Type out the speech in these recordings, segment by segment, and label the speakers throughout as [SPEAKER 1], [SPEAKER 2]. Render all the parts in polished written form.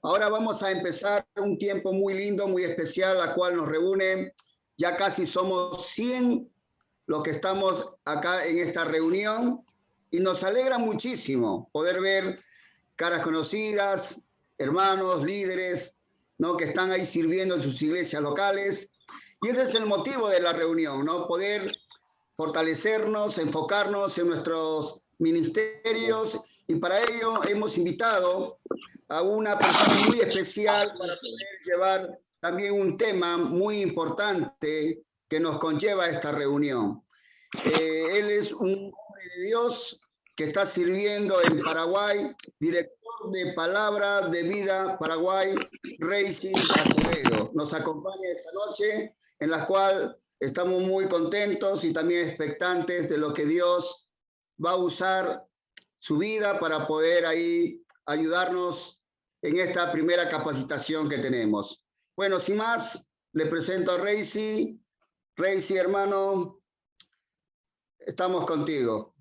[SPEAKER 1] Ahora vamos a empezar un tiempo muy lindo, muy especial, la cual nos reúne. Ya casi somos 100 los que estamos acá en esta reunión y nos alegra muchísimo poder ver caras conocidas, hermanos, líderes, ¿no?, que están ahí sirviendo en sus iglesias locales. Y ese es el motivo de la reunión, ¿no? Poder fortalecernos, enfocarnos en nuestros ministerios, y para ello hemos invitado a una persona muy especial para poder llevar también un tema muy importante que nos conlleva a esta reunión. Él es un hombre de Dios que está sirviendo en Paraguay, director de Palabra de Vida Paraguay, Reisi Acevedo. Nos acompaña esta noche, en la cual estamos muy contentos y también expectantes de lo que Dios va a usar su vida para poder ahí ayudarnos en esta primera capacitación que tenemos. Bueno, sin más, le presento a Reisi. Reisi, hermano, estamos contigo.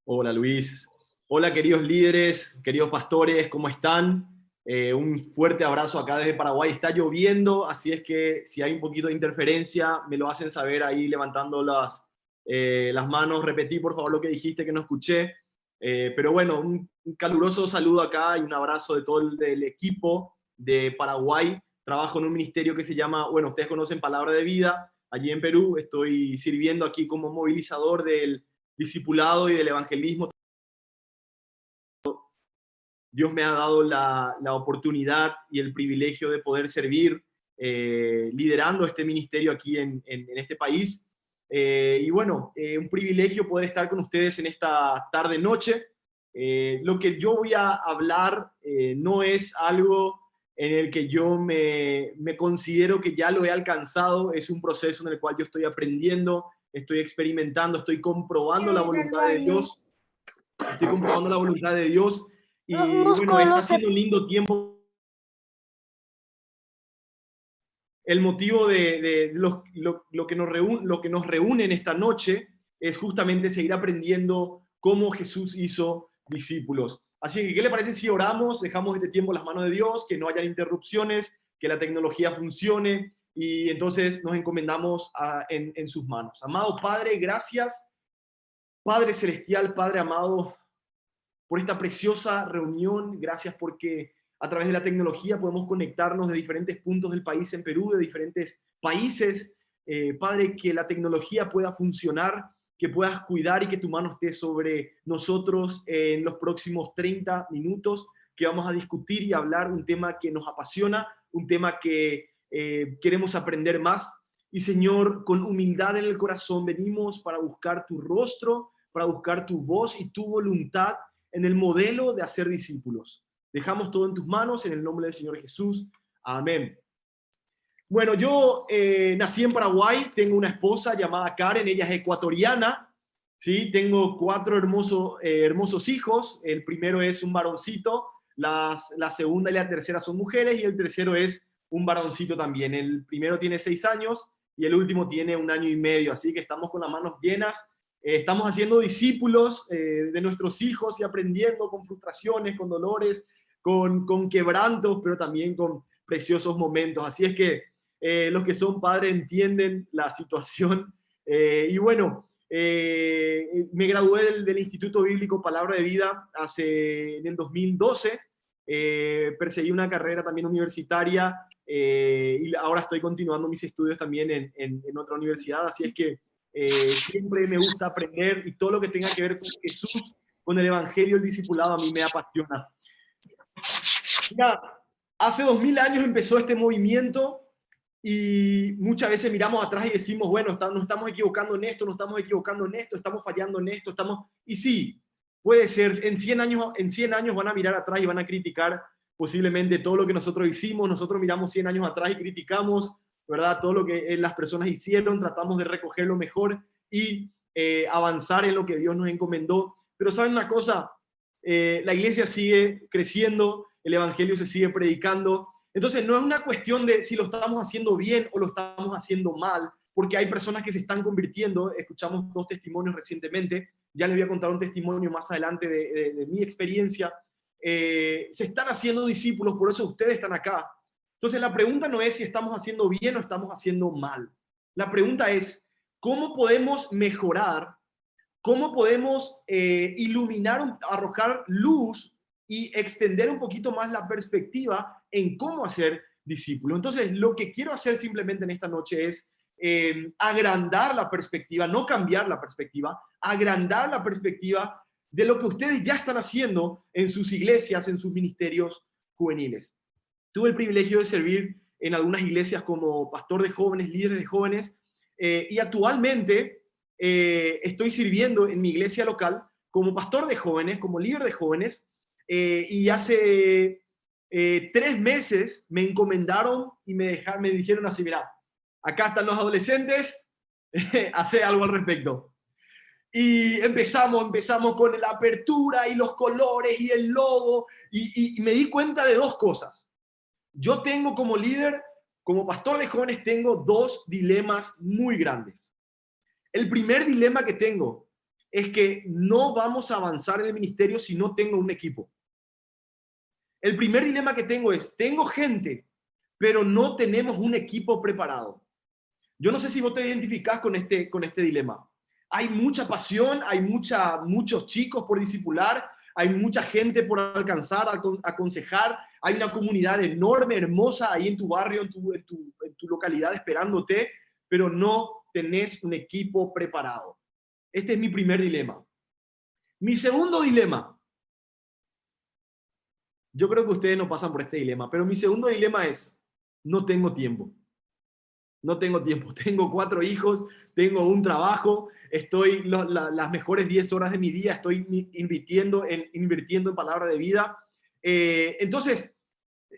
[SPEAKER 2] Hola, Luis. Hola, queridos líderes, queridos pastores, ¿cómo están? Un fuerte abrazo acá desde Paraguay. Está lloviendo, así es que si hay un poquito de interferencia, me lo hacen saber ahí levantando las manos. Repetí, por favor, lo que dijiste, que no escuché. Pero bueno, un caluroso saludo acá y un abrazo de todo el equipo de Paraguay. Trabajo en un ministerio que se llama, bueno, ustedes conocen Palabra de Vida, allí en Perú. Estoy sirviendo aquí como movilizador del discipulado y del evangelismo. Dios me ha dado la oportunidad y el privilegio de poder servir liderando este ministerio aquí en este país. Y bueno, un privilegio poder estar con ustedes en esta tarde-noche. Lo que yo voy a hablar no es algo en el que yo me considero que ya lo he alcanzado. Es un proceso en el cual yo estoy aprendiendo, estoy experimentando, estoy comprobando la voluntad de Dios. Estoy comprobando la voluntad de Dios. Y bueno, está siendo un lindo tiempo. El motivo de lo que nos reúne en esta noche es justamente seguir aprendiendo cómo Jesús hizo discípulos. Así que, ¿qué le parece si oramos, dejamos este tiempo en las manos de Dios, que no hayan interrupciones, que la tecnología funcione, y entonces nos encomendamos en sus manos? Amado Padre, gracias, Padre Celestial, Padre amado, por esta preciosa reunión. Gracias porque a través de la tecnología podemos conectarnos de diferentes puntos del país en Perú, de diferentes países. Padre, que la tecnología pueda funcionar, que puedas cuidar y que tu mano esté sobre nosotros en los próximos 30 minutos, que vamos a discutir y hablar un tema que nos apasiona, un tema que queremos aprender más. Y Señor, con humildad en el corazón venimos para buscar tu rostro, para buscar tu voz y tu voluntad en el modelo de hacer discípulos. Dejamos todo en tus manos, en el nombre del Señor Jesús. Amén. Bueno, yo nací en Paraguay, tengo una esposa llamada Karen, ella es ecuatoriana, ¿sí? Tengo 4 hermosos hijos. El primero es un varoncito, la segunda y la tercera son mujeres, y el tercero es un varoncito también. El primero tiene 6 años y el último tiene 1 año y medio, así que estamos con las manos llenas. Estamos haciendo discípulos de nuestros hijos y aprendiendo con frustraciones, con dolores, con quebrantos, pero también con preciosos momentos. Así es que los que son padres entienden la situación. Y bueno, me gradué del Instituto Bíblico Palabra de Vida en el 2012. Perseguí una carrera también universitaria y ahora estoy continuando mis estudios también en otra universidad. Así es que siempre me gusta aprender, y todo lo que tenga que ver con Jesús, con el evangelio, el discipulado, a mí me apasiona. Mira, hace 2000 años empezó este movimiento y muchas veces miramos atrás y decimos, bueno, nos estamos equivocando en esto, nos estamos equivocando en esto, estamos fallando en esto, y sí, puede ser. En 100 años van a mirar atrás y van a criticar posiblemente todo lo que nosotros hicimos. Nosotros miramos 100 años atrás y criticamos, ¿verdad?, todo lo que las personas hicieron. Tratamos de recoger lo mejor y avanzar en lo que Dios nos encomendó. Pero ¿saben una cosa? La iglesia sigue creciendo, el evangelio se sigue predicando. Entonces no es una cuestión de si lo estamos haciendo bien o lo estamos haciendo mal, porque hay personas que se están convirtiendo. Escuchamos 2 testimonios recientemente. Ya les voy a contar un testimonio más adelante de mi experiencia. se están haciendo discípulos, por eso ustedes están acá. Entonces la pregunta no es si estamos haciendo bien o estamos haciendo mal. La pregunta es, ¿cómo podemos mejorar? ¿Cómo podemos iluminar, arrojar luz y extender un poquito más la perspectiva en cómo hacer discípulos? Entonces, lo que quiero hacer simplemente en esta noche es agrandar la perspectiva, no cambiar la perspectiva, agrandar la perspectiva de lo que ustedes ya están haciendo en sus iglesias, en sus ministerios juveniles. Tuve el privilegio de servir en algunas iglesias como pastor de jóvenes, líderes de jóvenes, y actualmente estoy sirviendo en mi iglesia local como pastor de jóvenes, como líder de jóvenes, y hace 3 meses me encomendaron y me dijeron así, mira, acá están los adolescentes, hace algo al respecto. Y empezamos con la apertura y los colores y el logo, y me di cuenta de 2 cosas. Yo tengo como líder, como pastor de jóvenes, tengo 2 dilemas muy grandes. El primer dilema que tengo es que no vamos a avanzar en el ministerio si no tengo un equipo. El primer dilema que tengo es, tengo gente, pero no tenemos un equipo preparado. Yo no sé si vos te identificás con este dilema. Hay mucha pasión, hay muchos chicos por discipular, hay mucha gente por alcanzar, aconsejar, hay una comunidad enorme, hermosa ahí en tu barrio, en tu localidad esperándote, pero no tenés un equipo preparado. Este es mi primer dilema. Mi segundo dilema, yo creo que ustedes no pasan por este dilema, pero mi segundo dilema es, no tengo tiempo. No tengo tiempo. Tengo 4 hijos, tengo un trabajo, estoy las mejores 10 horas de mi día, estoy invirtiendo en palabra de vida. Entonces,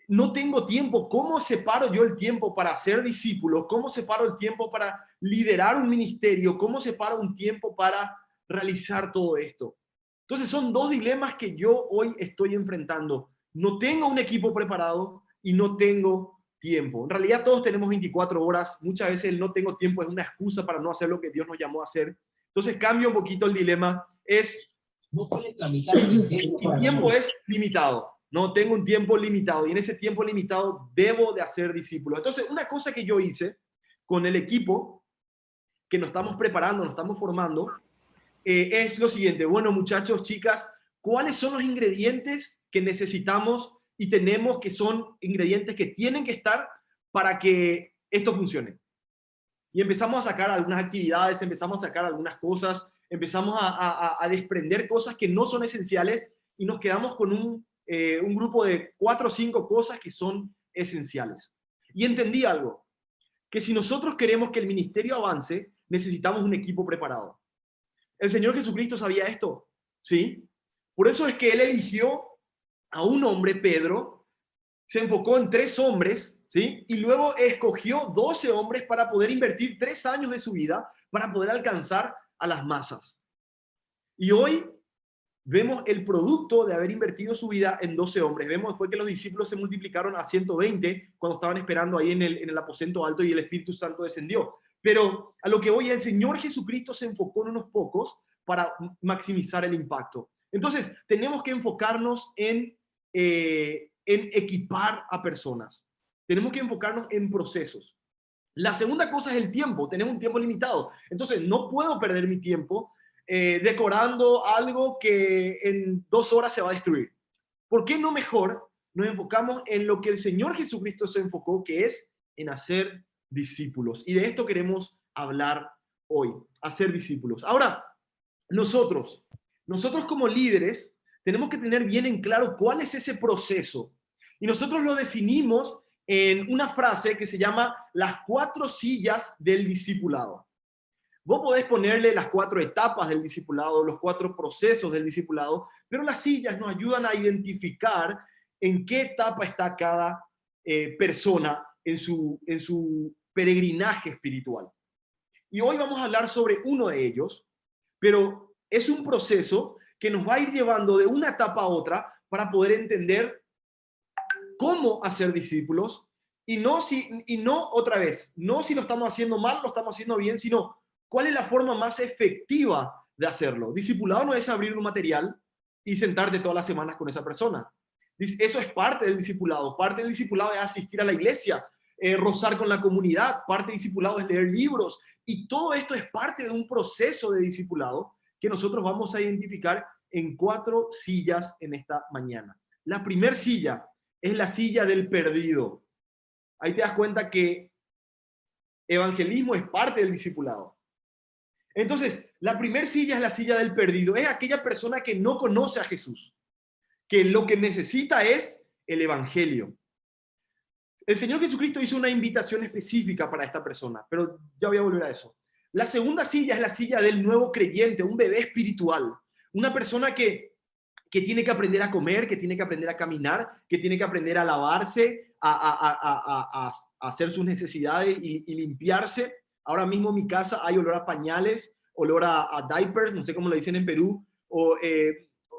[SPEAKER 2] no tengo tiempo. ¿Cómo separo yo el tiempo para ser discípulo? ¿Cómo separo el tiempo para liderar un ministerio? ¿Cómo separo un tiempo para realizar todo esto? Entonces, son 2 dilemas que yo hoy estoy enfrentando. No tengo un equipo preparado y no tengo tiempo. En realidad todos tenemos 24 horas. Muchas veces el no tengo tiempo es una excusa para no hacer lo que Dios nos llamó a hacer. Entonces cambia un poquito el dilema. Mi tiempo es limitado. No tengo un tiempo limitado y en ese tiempo limitado debo de hacer discípulos. Entonces una cosa que yo hice con el equipo que nos estamos preparando, nos estamos formando, es lo siguiente. Bueno, muchachos, chicas, ¿cuáles son los ingredientes que necesitamos y tenemos, que son ingredientes que tienen que estar para que esto funcione? Y empezamos a sacar algunas actividades, empezamos a sacar algunas cosas, empezamos a desprender cosas que no son esenciales y nos quedamos con un grupo de 4 o 5 cosas que son esenciales. Y entendí algo, que si nosotros queremos que el ministerio avance, necesitamos un equipo preparado. ¿El Señor Jesucristo sabía esto? Sí. Por eso es que Él eligió a un hombre, Pedro, se enfocó en 3 hombres, ¿sí? Y luego escogió 12 hombres para poder invertir 3 años de su vida para poder alcanzar a las masas. Y hoy vemos el producto de haber invertido su vida en 12 hombres. Vemos después que los discípulos se multiplicaron a 120 cuando estaban esperando ahí en el aposento alto y el Espíritu Santo descendió. Pero a lo que hoy el Señor Jesucristo se enfocó en unos pocos para maximizar el impacto. Entonces, tenemos que enfocarnos en equipar a personas. Tenemos que enfocarnos en procesos. La segunda cosa es el tiempo. Tenemos un tiempo limitado. Entonces, no puedo perder mi tiempo decorando algo que en 2 horas se va a destruir. ¿Por qué no mejor nos enfocamos en lo que el Señor Jesucristo se enfocó, que es en hacer discípulos? Y de esto queremos hablar hoy, hacer discípulos. Ahora, nosotros como líderes tenemos que tener bien en claro cuál es ese proceso. Y nosotros lo definimos en una frase que se llama las 4 sillas del discipulado. Vos podés ponerle las 4 etapas del discipulado, los 4 procesos del discipulado, pero las sillas nos ayudan a identificar en qué etapa está cada persona en su peregrinaje espiritual. Y hoy vamos a hablar sobre uno de ellos, pero es un proceso que nos va a ir llevando de una etapa a otra para poder entender cómo hacer discípulos y no otra vez, no si lo estamos haciendo mal, lo estamos haciendo bien, sino cuál es la forma más efectiva de hacerlo. Discipulado no es abrir un material, y sentarte todas las semanas con esa persona. Eso es parte del discipulado. Parte del discipulado es asistir a la iglesia, rozar con la comunidad. Parte del discipulado es leer libros. Y todo esto es parte de un proceso de discipulado que nosotros vamos a identificar en 4 sillas en esta mañana. La primera silla es la silla del perdido. Ahí te das cuenta que evangelismo es parte del discipulado. Entonces, la primera silla es la silla del perdido. Es aquella persona que no conoce a Jesús, que lo que necesita es el evangelio. El Señor Jesucristo hizo una invitación específica para esta persona, pero ya voy a volver a eso. La segunda silla es la silla del nuevo creyente, un bebé espiritual, una persona que tiene que aprender a comer, que tiene que aprender a caminar, que tiene que aprender a lavarse, a hacer sus necesidades y limpiarse. Ahora mismo en mi casa hay olor a pañales, olor a diapers, no sé cómo le dicen en Perú, o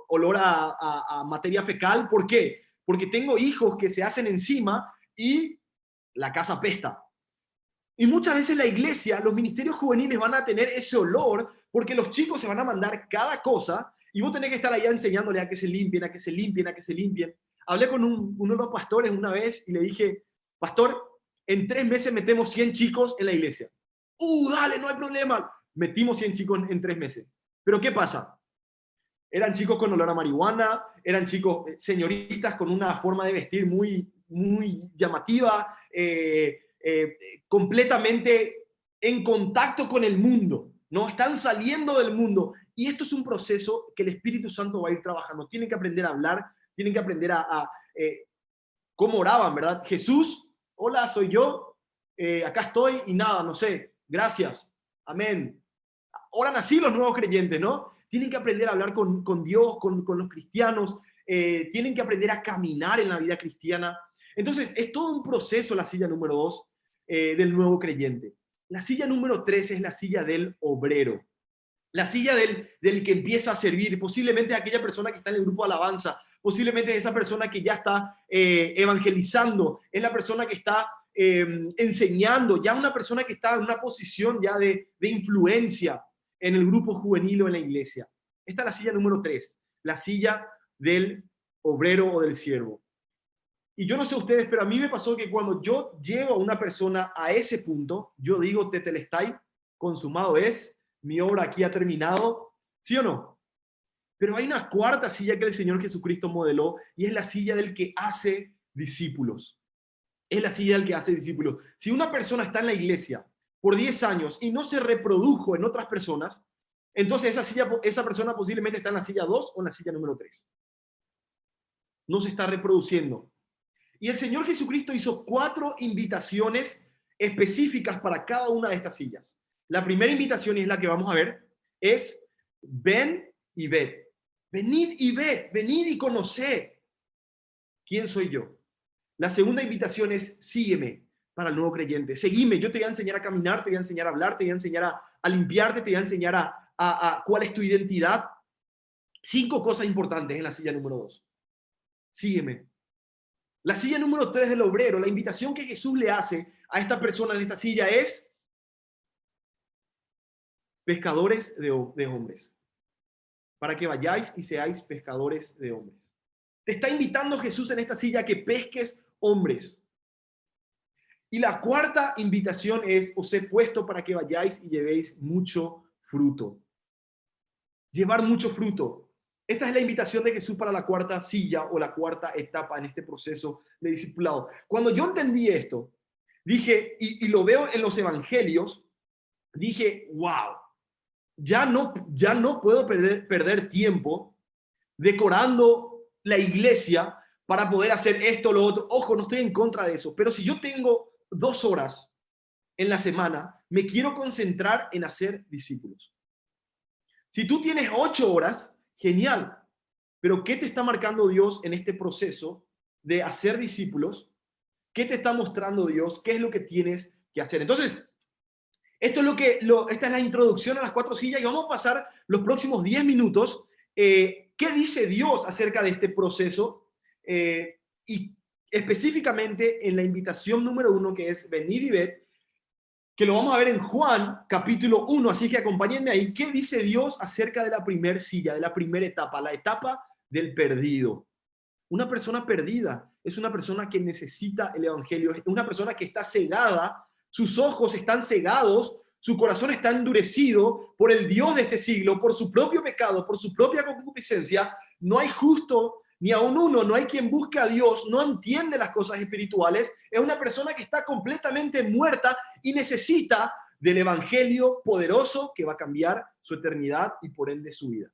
[SPEAKER 2] olor a materia fecal. ¿Por qué? Porque tengo hijos que se hacen encima y la casa apesta. Y muchas veces la iglesia, los ministerios juveniles van a tener ese olor porque los chicos se van a mandar cada cosa y vos tenés que estar allá enseñándole a que se limpien, a que se limpien, a que se limpien. Hablé con uno de los pastores una vez y le dije, pastor, en 3 meses metemos 100 chicos en la iglesia. Dale, no hay problema. Metimos 100 chicos en 3 meses. Pero ¿qué pasa? Eran chicos con olor a marihuana, eran chicos, señoritas con una forma de vestir muy, muy llamativa, completamente en contacto con el mundo, ¿no? Están saliendo del mundo. Y esto es un proceso que el Espíritu Santo va a ir trabajando. Tienen que aprender a hablar, tienen que aprender cómo oraban, ¿verdad? Jesús, hola, soy yo, acá estoy y nada, no sé, gracias, amén. Oran así los nuevos creyentes, ¿no? Tienen que aprender a hablar con Dios, con los cristianos, tienen que aprender a caminar en la vida cristiana. Entonces, es todo un proceso la silla número 2 del nuevo creyente. La silla número 3 es la silla del obrero. La silla del que empieza a servir, posiblemente aquella persona que está en el grupo de alabanza, posiblemente es esa persona que ya está evangelizando, es la persona que está enseñando, ya una persona que está en una posición ya de influencia en el grupo juvenil o en la iglesia. Esta es la silla número 3, la silla del obrero o del siervo. Y yo no sé ustedes, pero a mí me pasó que cuando yo llevo a una persona a ese punto, yo digo, tetelestai, consumado es, mi obra aquí ha terminado, ¿sí o no? Pero hay una cuarta silla que el Señor Jesucristo modeló y es la silla del que hace discípulos. Es la silla del que hace discípulos. Si una persona está en la iglesia por 10 años y no se reprodujo en otras personas, entonces esa persona posiblemente está en la silla 2 o en la silla número 3. No se está reproduciendo. Y el Señor Jesucristo hizo 4 invitaciones específicas para cada una de estas sillas. La primera invitación, y es la que vamos a ver, es ven y ved. Venid y ved, venid y conoced quién soy yo. La segunda invitación es sígueme para el nuevo creyente. Seguime, yo te voy a enseñar a caminar, te voy a enseñar a hablar, te voy a enseñar a limpiarte, te voy a enseñar a cuál es tu identidad. 5 cosas importantes en la silla número 2. Sígueme. La silla número 3 del obrero, la invitación que Jesús le hace a esta persona en esta silla es pescadores de hombres. Para que vayáis y seáis pescadores de hombres. Te está invitando Jesús en esta silla a que pesques hombres. Y la cuarta invitación es, os he puesto para que vayáis y llevéis mucho fruto. Llevar mucho fruto. Esta es la invitación de Jesús para la cuarta silla o la cuarta etapa en este proceso de discipulado. Cuando yo entendí esto, dije, y lo veo en los evangelios, dije, wow, ya no puedo perder tiempo decorando la iglesia para poder hacer esto o lo otro. Ojo, no estoy en contra de eso, pero si yo tengo 2 horas en la semana, me quiero concentrar en hacer discípulos. Si tú tienes 8 horas, genial, pero ¿qué te está marcando Dios en este proceso de hacer discípulos? ¿Qué te está mostrando Dios? ¿Qué es lo que tienes que hacer? Entonces, esta es la introducción a las 4 sillas y vamos a pasar los próximos 10 minutos. ¿Qué dice Dios acerca de este proceso? Y específicamente en la invitación número 1, que es venid y ved, que lo vamos a ver en Juan capítulo 1, así que acompáñenme ahí. ¿Qué dice Dios acerca de la primera silla, de la primera etapa, la etapa del perdido. Una persona perdida es una persona que necesita el evangelio, es una persona que está cegada, sus ojos están cegados, su corazón está endurecido por el Dios de este siglo, por su propio pecado, por su propia concupiscencia. No hay justo ni aun uno, no hay quien busque a Dios, no entiende las cosas espirituales. Es una persona que está completamente muerta y necesita del evangelio poderoso que va a cambiar su eternidad y por ende su vida.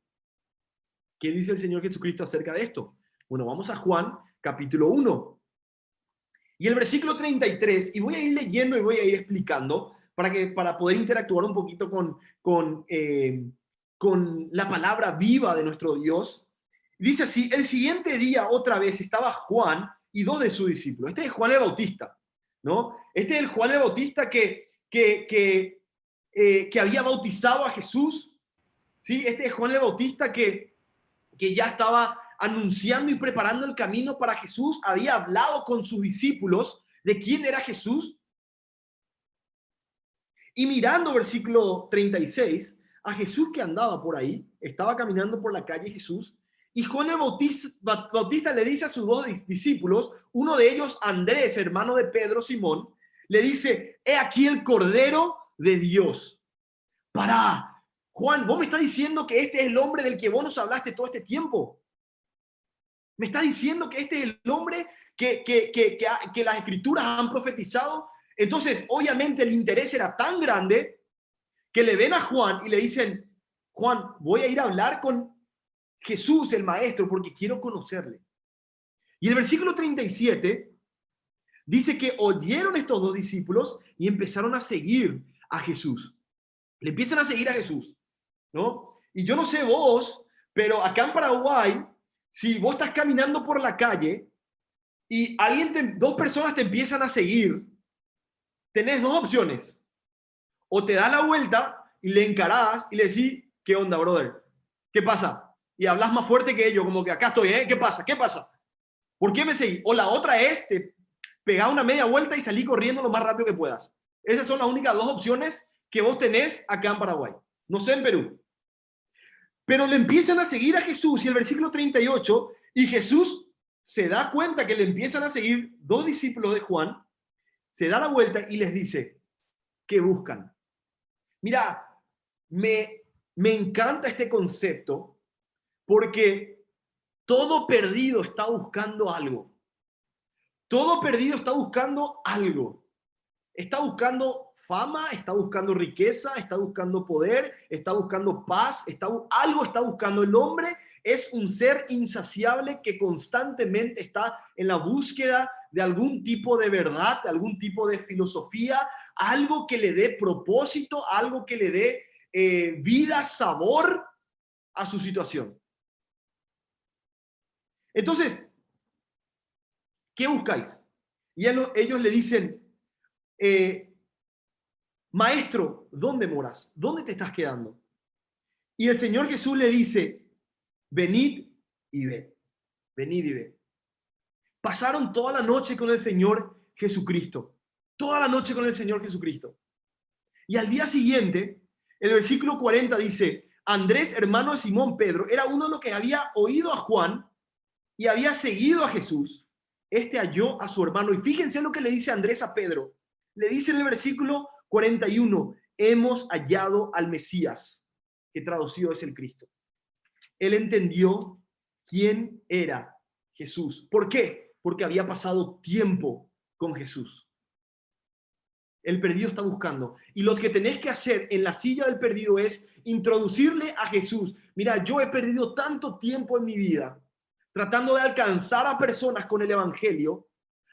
[SPEAKER 2] ¿Qué dice el Señor Jesucristo acerca de esto? Bueno, vamos a Juan, capítulo 1. Y el versículo 33, y voy a ir leyendo y voy a ir explicando para poder interactuar un poquito con la palabra viva de nuestro Dios. Dice así: el siguiente día otra vez estaba Juan y 2 de sus discípulos. Este es Juan el Bautista, ¿no? Este es el Juan el Bautista que había bautizado a Jesús, ¿sí? Este es Juan el Bautista que ya estaba anunciando y preparando el camino para Jesús, había hablado con sus discípulos de quién era Jesús. Y mirando versículo 36, a Jesús que andaba por ahí, estaba caminando por la calle Jesús, y Juan el Bautista le dice a sus 2 discípulos, uno de ellos Andrés, hermano de Pedro, Simón, le dice: he aquí el Cordero de Dios. Pará, Juan, vos me estás diciendo que este es el hombre del que vos nos hablaste todo este tiempo. Me está diciendo que este es el hombre que las escrituras han profetizado. Entonces, obviamente el interés era tan grande que le ven a Juan y le dicen: Juan, voy a ir a hablar con Jesús, el maestro, porque quiero conocerle. Y el versículo 37 dice que oyeron estos 2 discípulos y empezaron a seguir a Jesús. Le empiezan a seguir a Jesús, ¿no? Y yo no sé vos, pero acá en Paraguay, si vos estás caminando por la calle y 2 personas te empiezan a seguir, tenés 2 opciones. O te das la vuelta y le encarás y le decís: ¿qué onda, brother? ¿Qué pasa? Y hablas más fuerte que ellos, como que acá estoy, ¿eh? ¿Qué pasa? ¿Qué pasa? ¿Por qué me seguís? O la otra es, te pegás una media vuelta y salí corriendo lo más rápido que puedas. Esas son las únicas 2 opciones que vos tenés acá en Paraguay. No sé en Perú. Pero le empiezan a seguir a Jesús, y el versículo 38, y Jesús se da cuenta que le empiezan a seguir 2 discípulos de Juan, se da la vuelta y les dice: ¿qué buscan? Mira, me encanta este concepto porque todo perdido está buscando algo. Todo perdido está buscando algo. Está buscando fama, está buscando riqueza, está buscando poder, está buscando paz, algo está buscando. El hombre es un ser insaciable que constantemente está en la búsqueda de algún tipo de verdad, de algún tipo de filosofía, algo que le dé propósito, algo que le dé vida, sabor a su situación. Entonces, ¿qué buscáis? Y ellos le dicen: maestro, ¿dónde moras? ¿Dónde te estás quedando? Y el Señor Jesús le dice: venid y ved. Venid y ved. Pasaron toda la noche con el Señor Jesucristo. Toda la noche con el Señor Jesucristo. Y al día siguiente, el versículo 40 dice: Andrés, hermano de Simón Pedro, era uno de los que había oído a Juan y había seguido a Jesús. Este halló a su hermano. Y fíjense lo que le dice Andrés a Pedro. Le dice en el versículo 41, hemos hallado al Mesías, que traducido es el Cristo. Él entendió quién era Jesús. ¿Por qué? Porque había pasado tiempo con Jesús. El perdido está buscando. Y lo que tenés que hacer en la silla del perdido es introducirle a Jesús. Mira, yo he perdido tanto tiempo en mi vida tratando de alcanzar a personas con el evangelio,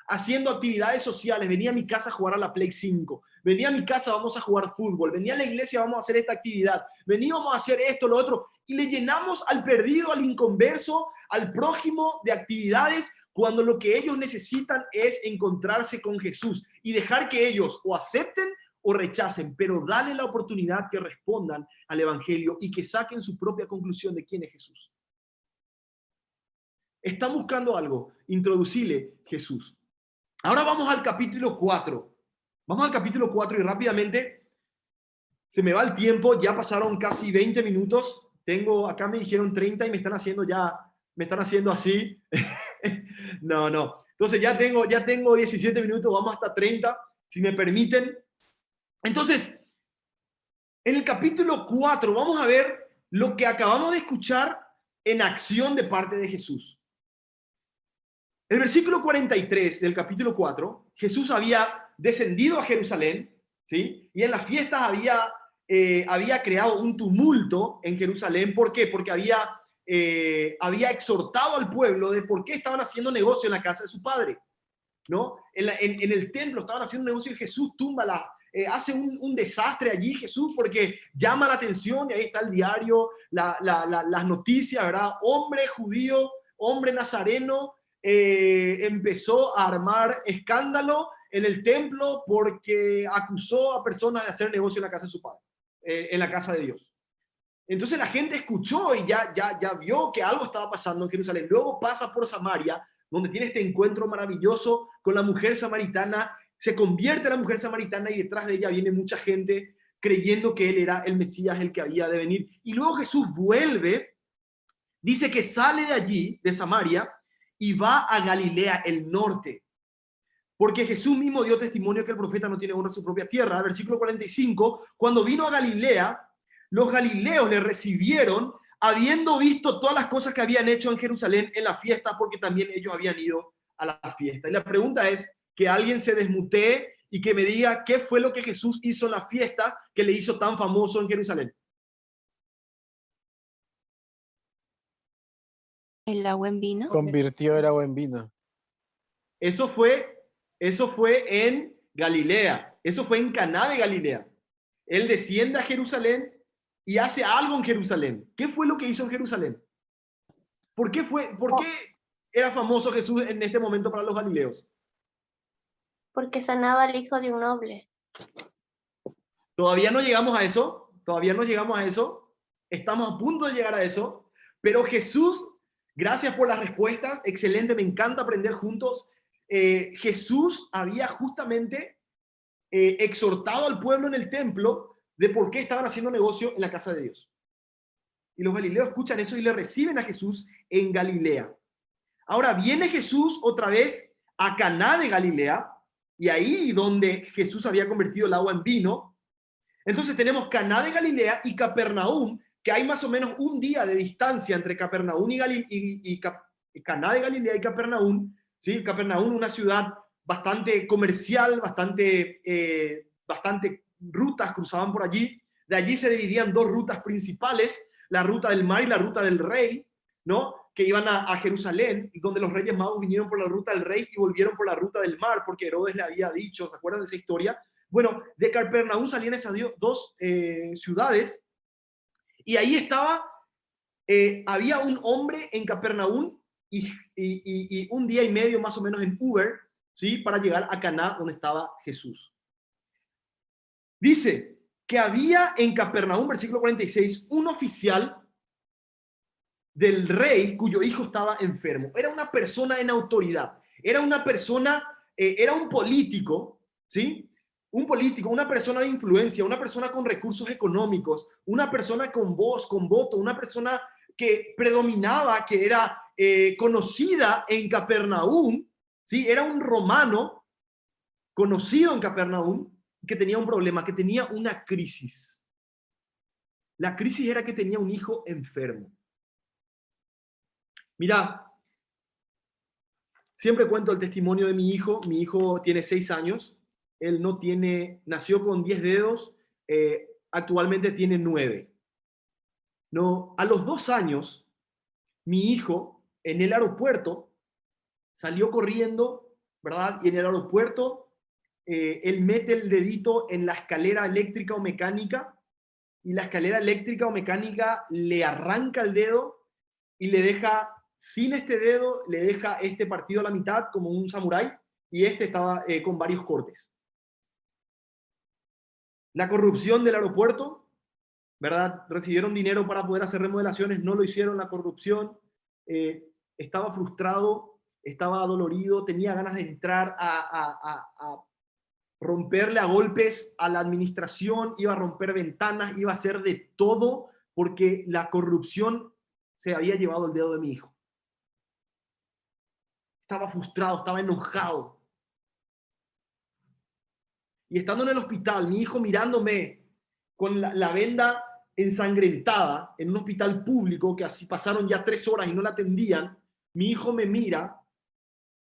[SPEAKER 2] haciendo actividades sociales. Venía a mi casa a jugar a la Play 5. Venía a mi casa, vamos a jugar fútbol. Venía a la iglesia, vamos a hacer esta actividad. Veníamos a hacer esto, lo otro. Y le llenamos al perdido, al inconverso, al prójimo de actividades, cuando lo que ellos necesitan es encontrarse con Jesús y dejar que ellos o acepten o rechacen, pero dale la oportunidad que respondan al evangelio y que saquen su propia conclusión de quién es Jesús. Están buscando algo, introducirle Jesús. Ahora vamos al capítulo 4. Vamos al capítulo 4 y rápidamente se me va el tiempo. Ya pasaron casi 20 minutos. Acá me dijeron 30 y me están haciendo ya me están haciendo así. No, no. Entonces ya tengo 17 minutos, vamos hasta 30, si me permiten. Entonces, en el capítulo 4 vamos a ver lo que acabamos de escuchar en acción de parte de Jesús. El versículo 43 del capítulo 4, Jesús había descendido a Jerusalén, ¿sí? Y en las fiestas había creado un tumulto en Jerusalén. ¿Por qué? Porque había exhortado al pueblo de por qué estaban haciendo negocio en la casa de su padre, ¿no? En el templo estaban haciendo negocio y Jesús hace un desastre allí, Jesús, porque llama la atención, y ahí está el diario, las noticias, ¿verdad? Hombre judío, hombre nazareno, empezó a armar escándalo en el templo porque acusó a personas de hacer negocio en la casa de su padre, en la casa de Dios. Entonces la gente escuchó y ya vio que algo estaba pasando en Jerusalén. Luego pasa por Samaria, donde tiene este encuentro maravilloso con la mujer samaritana, se convierte en la mujer samaritana y detrás de ella viene mucha gente creyendo que él era el Mesías, el que había de venir. Y luego Jesús vuelve, dice que sale de allí, de Samaria, y va a Galilea, el norte. Porque Jesús mismo dio testimonio que el profeta no tiene honra en su propia tierra. Versículo 45, cuando vino a Galilea, los galileos le recibieron, habiendo visto todas las cosas que habían hecho en Jerusalén en la fiesta, porque también ellos habían ido a la fiesta. Y la pregunta es que alguien se desmutee y que me diga qué fue lo que Jesús hizo en la fiesta que le hizo tan famoso en Jerusalén.
[SPEAKER 3] ¿El agua en vino?
[SPEAKER 4] Convirtió el agua en vino.
[SPEAKER 2] Eso fue en Galilea. Eso fue en Caná de Galilea. Él desciende a Jerusalén y hace algo en Jerusalén. ¿Qué fue lo que hizo en Jerusalén? ¿Por qué era famoso Jesús en este momento para los galileos?
[SPEAKER 5] Porque sanaba al hijo de un noble.
[SPEAKER 2] Todavía no llegamos a eso. Estamos a punto de llegar a eso. Pero Jesús, gracias por las respuestas. Excelente, me encanta aprender juntos. Jesús había justamente exhortado al pueblo en el templo de por qué estaban haciendo negocio en la casa de Dios. Y los galileos escuchan eso y le reciben a Jesús en Galilea. Ahora viene Jesús otra vez a Caná de Galilea, y ahí donde Jesús había convertido el agua en vino. Entonces tenemos Caná de Galilea y Capernaum, que hay más o menos un día de distancia entre Capernaum y Caná de Galilea y Capernaum. ¿Sí? Capernaum, una ciudad bastante comercial, bastante rutas cruzaban por allí. De allí se dividían dos rutas principales, la ruta del mar y la ruta del rey, ¿no? Que iban a Jerusalén, donde los reyes magos vinieron por la ruta del rey y volvieron por la ruta del mar, porque Herodes le había dicho, ¿se acuerdan de esa historia? Bueno, de Capernaum salían esas dos ciudades, y ahí había un hombre en Capernaum y un día y medio más o menos en Uber, ¿sí? Para llegar a Caná, donde estaba Jesús. Dice que había en Capernaum, versículo 46, un oficial del rey cuyo hijo estaba enfermo. Era una persona en autoridad, era una persona, era un político, ¿sí? Un político, una persona de influencia, una persona con recursos económicos, una persona con voz, con voto, una persona que predominaba, que era conocida en Capernaum, ¿sí? Era un romano conocido en Capernaum, que tenía un problema, que tenía una crisis. La crisis era que tenía un hijo enfermo. Mira, siempre cuento el testimonio de mi hijo. Mi hijo tiene 6 años. Él nació con 10 dedos, actualmente tiene 9. No, a los 2 años, mi hijo en el aeropuerto salió corriendo, ¿verdad? Y en el aeropuerto él mete el dedito en la escalera eléctrica o mecánica, y la escalera eléctrica o mecánica le arranca el dedo y le deja, sin este dedo, le deja este partido a la mitad como un samurái, y este estaba con varios cortes. La corrupción del aeropuerto, ¿verdad? Recibieron dinero para poder hacer remodelaciones, no lo hicieron. La corrupción, estaba frustrado, estaba dolorido, tenía ganas de entrar a romperle a golpes a la administración, iba a romper ventanas, iba a hacer de todo, porque la corrupción se había llevado el dedo de mi hijo. estaba frustrado, estaba enojado. Y estando en el hospital, mi hijo mirándome con la venda ensangrentada en un hospital público, que así pasaron ya 3 horas y no la atendían, mi hijo me mira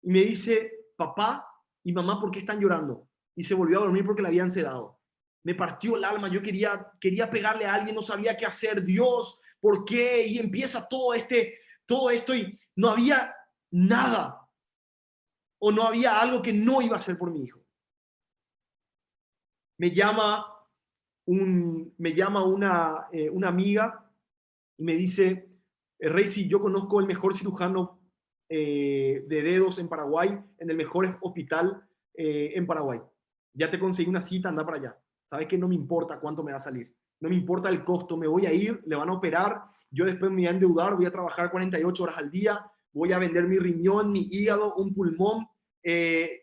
[SPEAKER 2] y me dice, papá y mamá, ¿por qué están llorando? Y se volvió a dormir porque le habían sedado. Me partió el alma, yo quería pegarle a alguien, no sabía qué hacer, Dios, ¿por qué? Y empieza todo esto y no había nada, o no había algo que no iba a hacer por mi hijo. Me llama una amiga y me dice, Reisi, yo conozco el mejor cirujano de dedos en Paraguay, en el mejor hospital en Paraguay. Ya te conseguí una cita, anda para allá. Sabes que no me importa cuánto me va a salir. No me importa el costo, me voy a ir, le van a operar, yo después me voy a endeudar, voy a trabajar 48 horas al día, voy a vender mi riñón, mi hígado, un pulmón,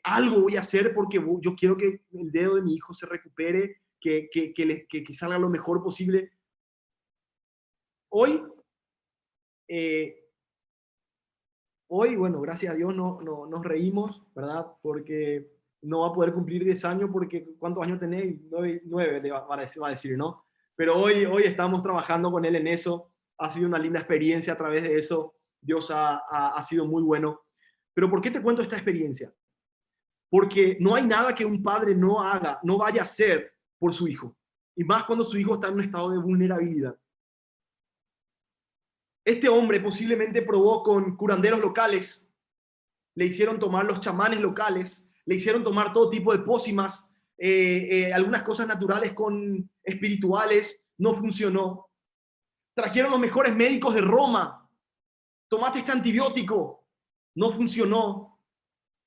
[SPEAKER 2] algo voy a hacer porque yo quiero que el dedo de mi hijo se recupere, que salga lo mejor posible. Hoy, bueno, gracias a Dios nos reímos, ¿verdad? Porque no va a poder cumplir 10 años porque ¿cuántos años tenés? 9 va a decir, ¿no? Pero hoy estamos trabajando con él en eso. Ha sido una linda experiencia a través de eso. Dios ha sido muy bueno. Pero ¿por qué te cuento esta experiencia? Porque no hay nada que un padre no haga, no vaya a hacer por su hijo. Y más cuando su hijo está en un estado de vulnerabilidad. Este hombre posiblemente probó con curanderos locales, le hicieron tomar los chamanes locales, le hicieron tomar todo tipo de pócimas, algunas cosas naturales con espirituales, no funcionó. Trajeron los mejores médicos de Roma, tomate este antibiótico, no funcionó.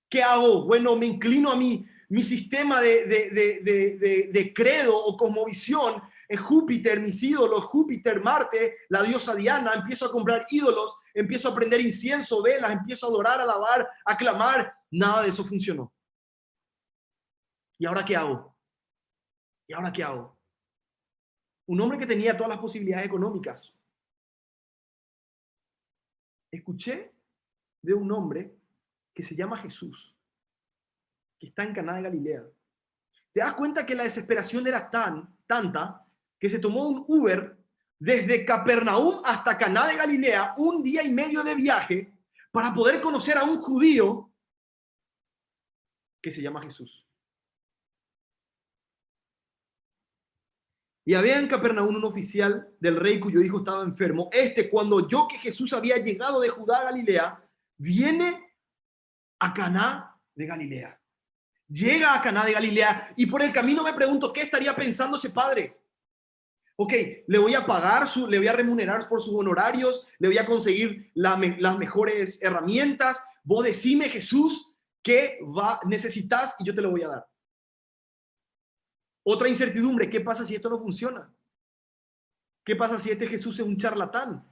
[SPEAKER 2] ¿Qué hago? Bueno, me inclino a mi sistema de credo o cosmovisión. En Júpiter, mis ídolos, Júpiter, Marte, la diosa Diana, empiezo a comprar ídolos, empiezo a prender incienso, velas, empiezo a adorar, a alabar, a clamar. Nada de eso funcionó. ¿Y ahora qué hago? ¿Y ahora qué hago? Un hombre que tenía todas las posibilidades económicas. Escuché de un hombre que se llama Jesús, que está en Caná de Galilea. Te das cuenta que la desesperación era tanta que se tomó un Uber desde Capernaum hasta Caná de Galilea, 1 día y medio de viaje, para poder conocer a un judío que se llama Jesús. Y había en Capernaum un oficial del rey cuyo hijo estaba enfermo. Cuando oyó que Jesús había llegado de Judá a Galilea, viene a Caná de Galilea. Llega a Caná de Galilea y por el camino me pregunto, ¿qué estaría pensando ese padre? Ok, le voy a pagar, le voy a remunerar por sus honorarios, le voy a conseguir las mejores herramientas. Vos decime, Jesús, qué necesitas y yo te lo voy a dar. Otra incertidumbre, ¿qué pasa si esto no funciona? ¿Qué pasa si este Jesús es un charlatán?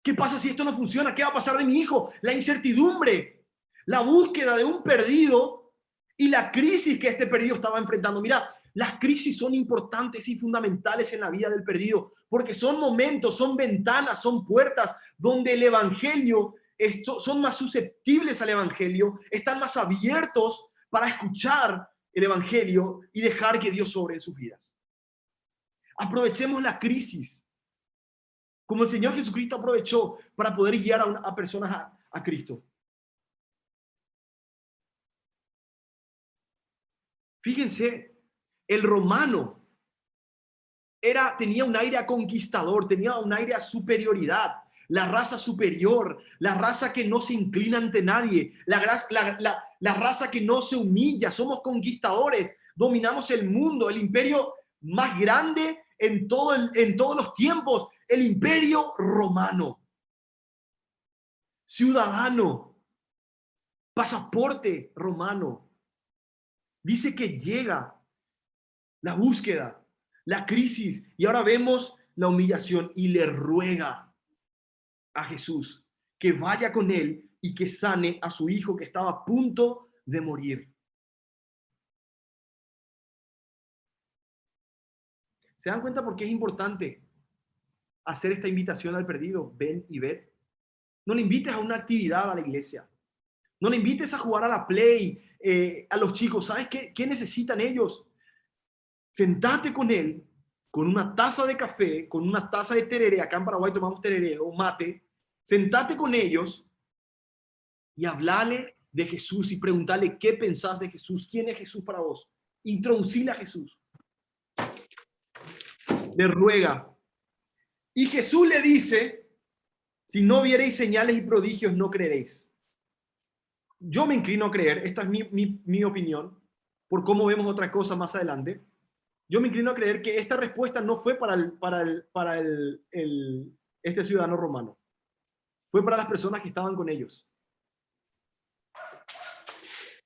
[SPEAKER 2] ¿Qué pasa si esto no funciona? ¿Qué va a pasar de mi hijo? La incertidumbre, la búsqueda de un perdido y la crisis que este perdido estaba enfrentando. Mira, las crisis son importantes y fundamentales en la vida del perdido, porque son momentos, son ventanas, son puertas donde el evangelio, son más susceptibles al evangelio, están más abiertos para escuchar el evangelio y dejar que Dios sobre en sus vidas. Aprovechemos la crisis, como el Señor Jesucristo aprovechó para poder guiar a personas a Cristo. Fíjense, el romano tenía un aire conquistador, tenía un aire a superioridad, la raza superior, la raza que no se inclina ante nadie, la raza que no se humilla. Somos conquistadores, dominamos el mundo, el imperio más grande en todos los tiempos, el imperio romano. Ciudadano, pasaporte romano. Dice que llega la búsqueda, la crisis, y ahora vemos la humillación y le ruega a Jesús que vaya con él y que sane a su hijo que estaba a punto de morir. ¿Se dan cuenta por qué es importante hacer esta invitación al perdido? Ven y ved. No le invites a una actividad a la iglesia. No le invites a jugar a la Play, a los chicos. ¿Sabes qué necesitan ellos? Sentate con él, con una taza de café, con una taza de tereré. Acá en Paraguay tomamos tereré o mate. Sentate con ellos y hablale de Jesús y preguntale qué pensás de Jesús. ¿Quién es Jesús para vos? Introducile a Jesús. Le ruega. Y Jesús le dice, si no viereis señales y prodigios, no creeréis. Yo me inclino a creer, esta es mi opinión, por cómo vemos otra cosa más adelante. Yo me inclino a creer que esta respuesta no fue para este ciudadano romano. Fue para las personas que estaban con ellos.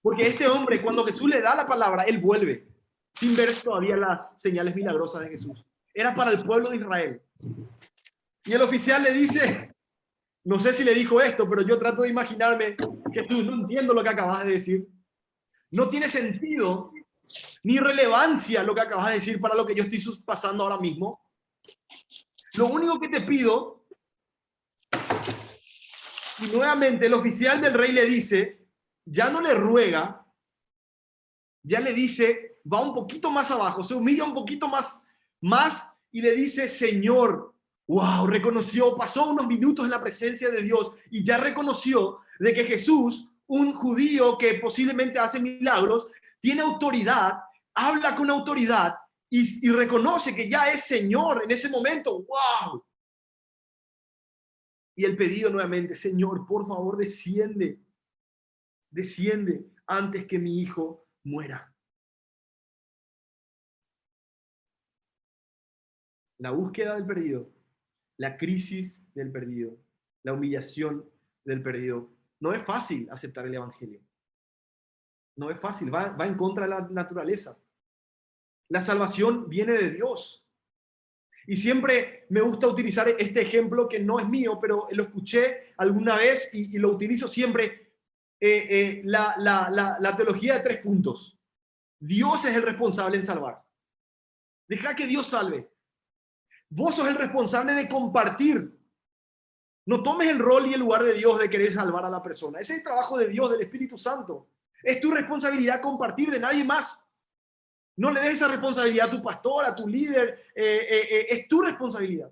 [SPEAKER 2] Porque este hombre, cuando Jesús le da la palabra, él vuelve, sin ver todavía las señales milagrosas de Jesús. Era para el pueblo de Israel. Y el oficial le dice, no sé si le dijo esto, pero yo trato de imaginarme, Jesús, no entiendo lo que acabas de decir. No tiene sentido ni relevancia lo que acabas de decir para lo que yo estoy pasando ahora mismo. Lo único que te pido, y nuevamente el oficial del rey le dice, ya no le ruega, ya le dice, va un poquito más abajo, se humilla un poquito más y le dice, Señor, wow, reconoció, pasó unos minutos en la presencia de Dios y ya reconoció de que Jesús, un judío que posiblemente hace milagros, tiene autoridad, habla con autoridad y reconoce que ya es Señor en ese momento. ¡Wow! Y el pedido nuevamente, Señor, por favor, desciende antes que mi hijo muera. La búsqueda del perdido, la crisis del perdido, la humillación del perdido. No es fácil aceptar el evangelio. No es fácil, va en contra de la naturaleza. La salvación viene de Dios. Y siempre me gusta utilizar este ejemplo que no es mío, pero lo escuché alguna vez y lo utilizo siempre. La teología de 3 puntos. Dios es el responsable en salvar. Deja que Dios salve. Vos sos el responsable de compartir. No tomes el rol y el lugar de Dios de querer salvar a la persona. Ese es el trabajo de Dios, del Espíritu Santo. Es tu responsabilidad compartir, de nadie más. No le des esa responsabilidad a tu pastor, a tu líder. Es tu responsabilidad.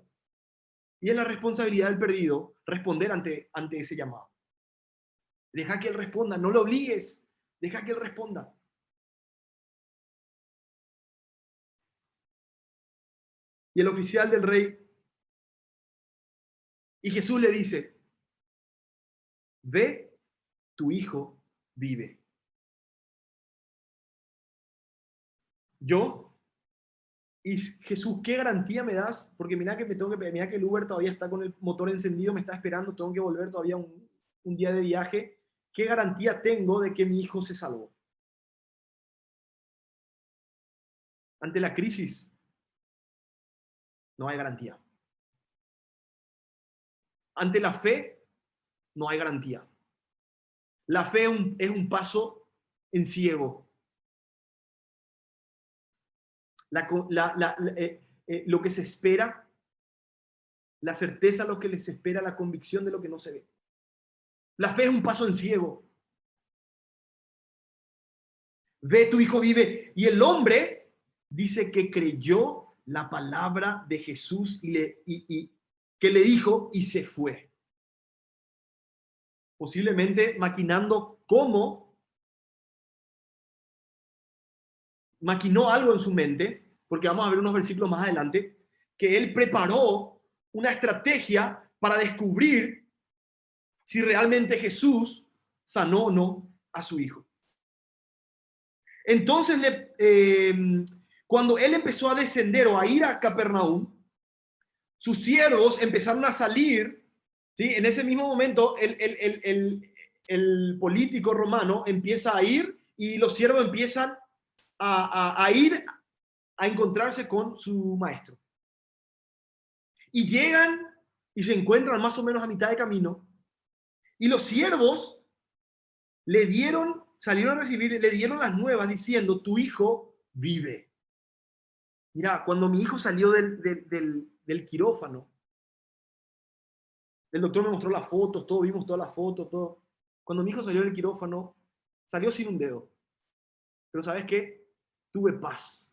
[SPEAKER 2] Y es la responsabilidad del perdido responder ante ese llamado. Deja que él responda, no lo obligues. Deja que él responda. Y el oficial del rey, y Jesús le dice, ve, tu hijo vive. Y Jesús, ¿qué garantía me das? Porque mira que mira que el Uber todavía está con el motor encendido, me está esperando, tengo que volver todavía un día de viaje. ¿Qué garantía tengo de que mi hijo se salvó? Ante la crisis, no hay garantía. Ante la fe, no hay garantía. La fe es un paso en ciego. Lo que se espera, la certeza, lo que les espera, la convicción de lo que no se ve. La fe es un paso en ciego. Ve, tu hijo vive. Y el hombre dice que creyó la palabra de Jesús y que le dijo y se fue. Posiblemente maquinando maquinó algo en su mente, porque vamos a ver unos versículos más adelante, que él preparó una estrategia para descubrir si realmente Jesús sanó o no a su hijo. Entonces, cuando él empezó a descender o a ir a Capernaum, sus siervos empezaron a salir, ¿sí? En ese mismo momento, el político romano empieza a ir y los siervos empiezan a ir a encontrarse con su maestro. Y llegan y se encuentran más o menos a mitad de camino. Y los siervos salieron a recibir, le dieron las nuevas diciendo, tu hijo vive. Mira, cuando mi hijo salió del quirófano, el doctor me mostró las fotos, vimos todas las fotos, todo. Cuando mi hijo salió del quirófano, salió sin un dedo. Pero ¿sabes qué? Tuve paz.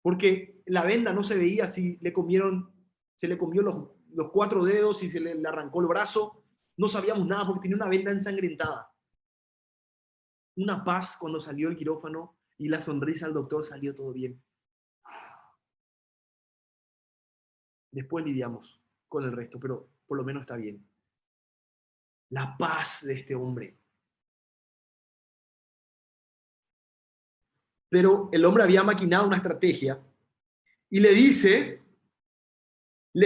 [SPEAKER 2] Porque la venda no se veía si se le comió los 4 dedos, si se le arrancó el brazo. No sabíamos nada porque tenía una venda ensangrentada. Una paz cuando salió el quirófano y la sonrisa del doctor, salió todo bien. Después lidiamos con el resto, pero por lo menos está bien. La paz de este hombre. Pero el hombre había maquinado una estrategia y le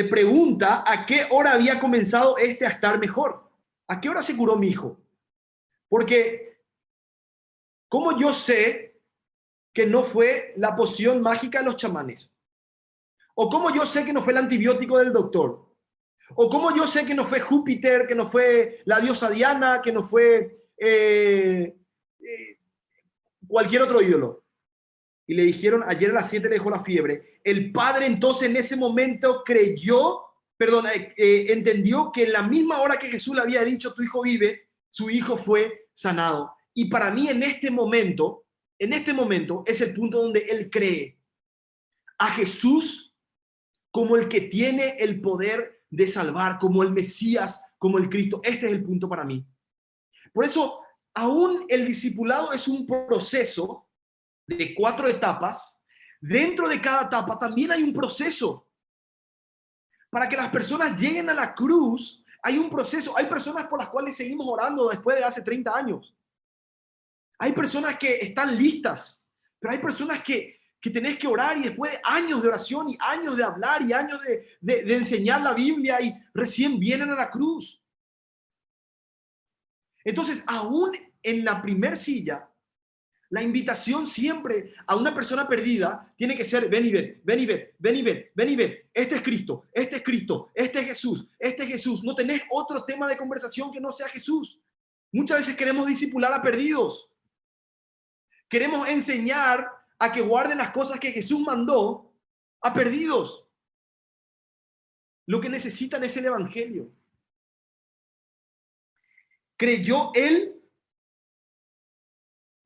[SPEAKER 2] pregunta a qué hora había comenzado a estar mejor. ¿A qué hora se curó mi hijo? Porque, ¿cómo yo sé que no fue la poción mágica de los chamanes? ¿O cómo yo sé que no fue el antibiótico del doctor? ¿O cómo yo sé que no fue Júpiter, que no fue la diosa Diana, que no fue cualquier otro ídolo? Y le dijeron, ayer a las 7 le dejó la fiebre. El padre entonces en ese momento entendió que en la misma hora que Jesús le había dicho, tu hijo vive, su hijo fue sanado. Y para mí en este momento es el punto donde él cree a Jesús como el que tiene el poder de salvar, como el Mesías, como el Cristo. Este es el punto para mí. Por eso, aún el discipulado es un proceso de 4 etapas. Dentro de cada etapa también hay un proceso. Para que las personas lleguen a la cruz, hay un proceso. Hay personas por las cuales seguimos orando después de hace 30 años. Hay personas que están listas, pero hay personas que tenés que orar y después de años de oración y años de hablar y años de enseñar la Biblia y recién vienen a la cruz. Entonces, aún en la primer silla, la invitación siempre a una persona perdida tiene que ser: ven y ved, ven y ved, ven y ved, ven y ved. Este es Cristo, este es Cristo, este es Jesús, este es Jesús. No tenés otro tema de conversación que no sea Jesús. Muchas veces queremos discipular a perdidos. Queremos enseñar a que guarden las cosas que Jesús mandó a perdidos. Lo que necesitan es el evangelio. Creyó él,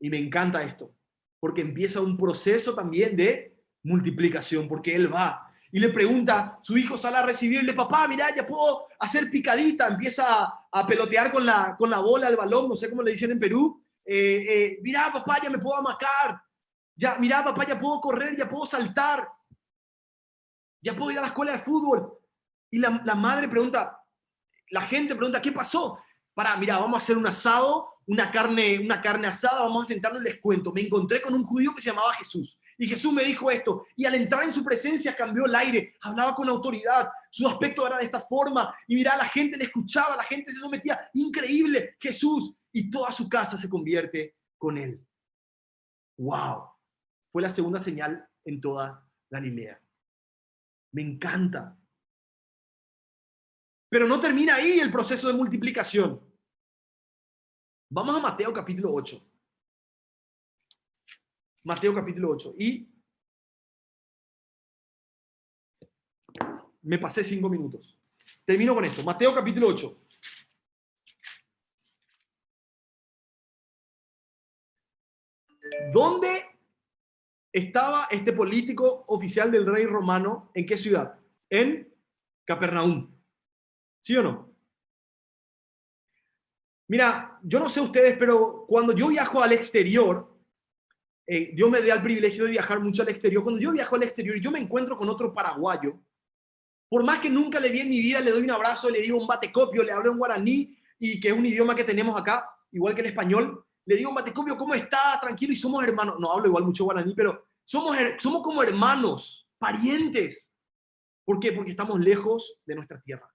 [SPEAKER 2] y me encanta esto, porque empieza un proceso también de multiplicación, porque él va y le pregunta, su hijo sale a recibirle: papá, mira, ya puedo hacer picadita. Empieza a pelotear con la bola, el balón, no sé cómo le dicen en Perú. Mira, papá, ya me puedo amacar. Ya, mira, papá, ya puedo correr, ya puedo saltar. Ya puedo ir a la escuela de fútbol. Y la madre pregunta, la gente pregunta: ¿qué pasó? Mira, vamos a hacer un asado, una carne asada, vamos a sentarnos y les cuento. Me encontré con un judío que se llamaba Jesús. Y Jesús me dijo esto. Y al entrar en su presencia cambió el aire. Hablaba con autoridad. Su aspecto era de esta forma. Y mira, la gente le escuchaba, la gente se sometía. Increíble, Jesús. Y toda su casa se convierte con él. ¡Wow! Fue la segunda señal en toda Galilea. Me encanta. Pero no termina ahí el proceso de multiplicación. Vamos a Mateo capítulo 8. Mateo capítulo 8. Y me pasé 5 minutos. Termino con esto. Mateo capítulo 8. ¿Dónde estaba este político oficial del rey romano? ¿En qué ciudad? En Capernaum. ¿Sí o no? Mira, yo no sé ustedes, pero cuando yo viajo al exterior, Dios me da el privilegio de viajar mucho al exterior. Cuando yo viajo al exterior y yo me encuentro con otro paraguayo, por más que nunca le vi en mi vida, le doy un abrazo, le digo un batecopio, le hablo en guaraní, y que es un idioma que tenemos acá, igual que el español. Le digo: batecopio, ¿cómo estás? Tranquilo, y somos hermanos. No hablo igual mucho guaraní, pero somos como hermanos, parientes. ¿Por qué? Porque estamos lejos de nuestra tierra.